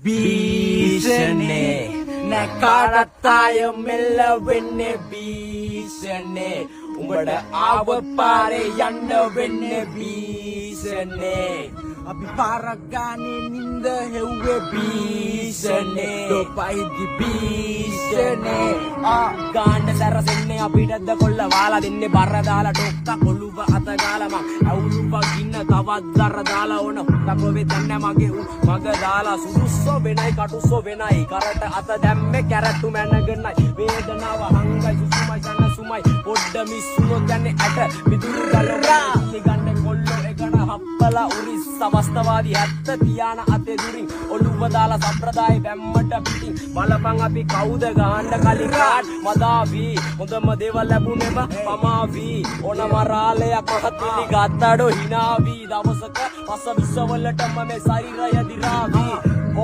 භීෂණේ නැකාටත්තාය මෙල්ල වෙන්නේ භීෂණේ උඹට ආව පාරේ යන්න වෙන්නේ භීෂණේ අපි පාරක් ගානේ නින්ද හෙව්වේ භීෂණේ දොපයිදි භීෂණේ ගාන්න සැරසෙන්නේ අපිටද කොල්ල වාලා දෙන්නේ බර දාලා ඩොක්ක කොළුව අත ගාලා මං ඇවුලුවක් ඉන්න තවත් දර දාලා ඕන තකොවේ දැන්න මගේ මග දාලා සුදුස්සෝ වෙනයි කටුස්සෝ වෙනයි කරට අත දැම්මේ කැරට්ටු මැනගෙනයි වේදනාව හංගයි සුසුමයි සනසුමයි පොඩ්ඩ මිස්සුනොත් යන්නේ ඇට මිදුරු ගලවා නිගන්නේ කොල්ලෝ එකන හප්පලා උරිස් සමස්තවාදී ඇත්ත තියාන අතේ දුරින් ඔළුව දාලා සම්ප්‍රදාය බැම්මට පිටින් බලපන් අපි කවුද ගහන්න කලින් කාඩ් මදාවි හොඳම දේවල් ලැබුණෙම පමාවි ඕන මරාලයක් මහත්මිලි ගත්තඩෝ හිනාවි දවසක පස විශ්වවලටම මේ ශරීරය දිරාවි